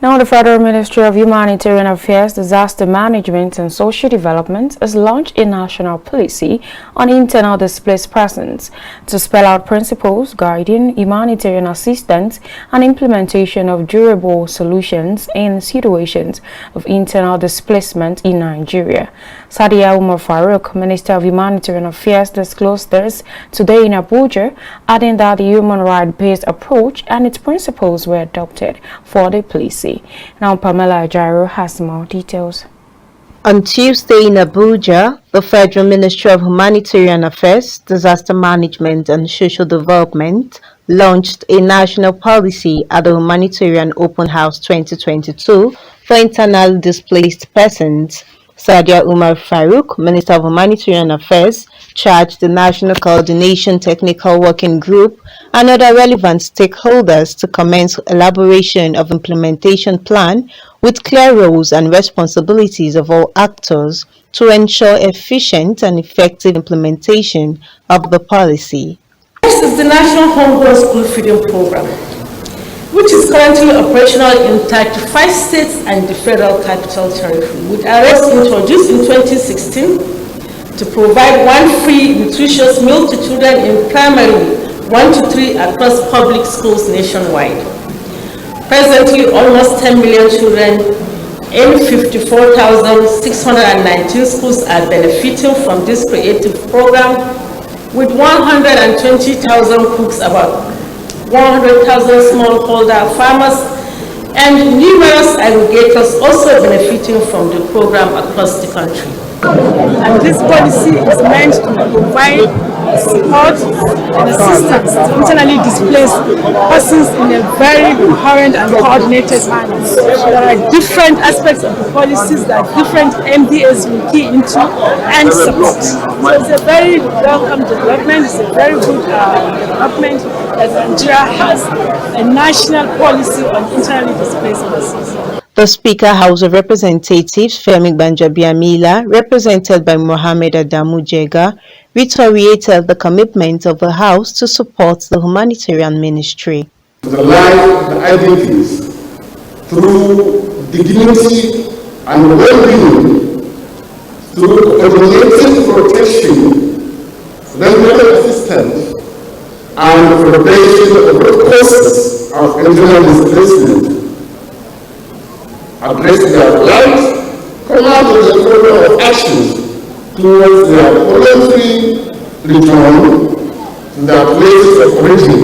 Now, the Federal Ministry of Humanitarian Affairs, Disaster Management and Social Development has launched a national policy on internal displaced persons to spell out principles guiding humanitarian assistance and implementation of durable solutions in situations of internal displacement in Nigeria. Sadia Umar Farouk, Minister of Humanitarian Affairs, disclosed this today in Abuja, adding that the human rights-based approach and its principles were adopted for the policy. Now, Pamela Ajaro has more details. On Tuesday in Abuja, the Federal Ministry of Humanitarian Affairs, Disaster Management and Social Development launched a national policy at the Humanitarian Open House 2022 for internally displaced persons. Sadia Umar Farouk, Minister of Humanitarian Affairs, charged the National Coordination Technical Working Group and other relevant stakeholders to commence elaboration of implementation plan with clear roles and responsibilities of all actors to ensure efficient and effective implementation of the policy. Next is the National Homegrown School Feeding Program, which is currently operational in 35 states and the Federal Capital Territory, with arrests introduced in 2016 to provide one free nutritious meal to children in primary 1 to 3 across public schools nationwide. Presently, almost 10 million children in 54,619 schools are benefiting from this creative program, with 120,000 cooks, about 100,000 smallholder farmers, and numerous aggregators also benefiting from the program across the country. And this policy is meant to provide support and assistance to internally displaced persons in a very coherent and coordinated manner. There are different aspects of the policies that different MDAs will key into and support. So it's a very welcome development. It's a very good development that Nigeria has a national policy on internally displaced persons. The Speaker, House of Representatives, Femi Gbanjabiamila, represented by Mohammed Adamu Jega, reiterated the commitment of the House to support the humanitarian ministry. The life of the IDPs through dignity and well-being, through coordinated protection, medical assistance, and prevention of root causes of internal displacement. Address their rights, come out with a program of actions towards their voluntary return to their places of origin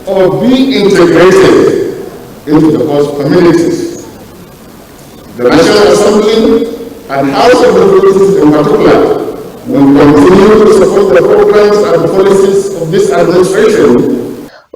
or be integrated into the host communities. The National Assembly and House of Representatives in particular will continue to support the programs and policies of this administration.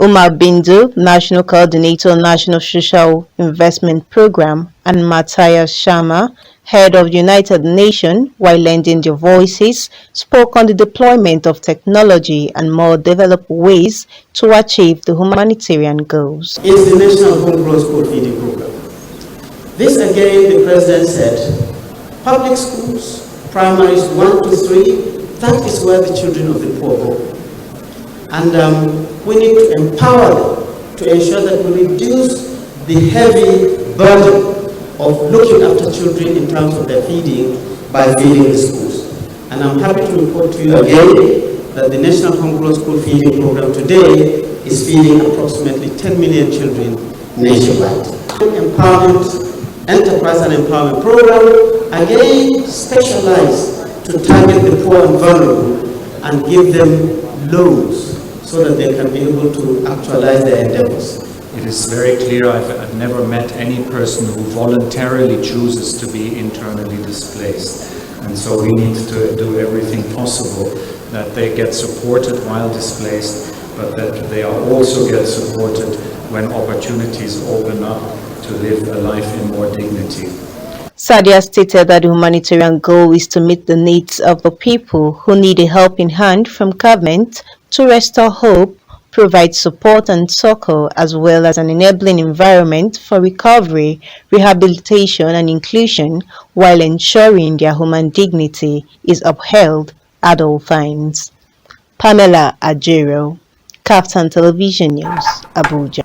Umar Bindu, National Coordinator, National Social Investment Program, and Matthias Sharma, Head of United Nations, while lending their voices, spoke on the deployment of technology and more developed ways to achieve the humanitarian goals. It's the National Homegrown School Feeding Program. This again, the President said, public schools, primaries 1 to 3, that is where the children of the poor go. And we need to empower them to ensure that we reduce the heavy burden of looking after children in terms of their feeding by feeding the schools. And I'm happy to report to you again that the National Homegrown School Feeding Program today is feeding approximately 10 million children nationwide. Empowerment, Enterprise and Empowerment Program, again specialized to target the poor and vulnerable and give them loans so that they can be able to actualize their endeavors. It is very clear, I've never met any person who voluntarily chooses to be internally displaced. And so we need to do everything possible that they get supported while displaced, but that they are also get supported when opportunities open up to live a life in more dignity. Sadia stated that the humanitarian goal is to meet the needs of the people who need a helping hand from government to restore hope, provide support and succor, as well as an enabling environment for recovery, rehabilitation and inclusion, while ensuring their human dignity is upheld at all times. Pamela Ajero, KAFTAN Television News, Abuja.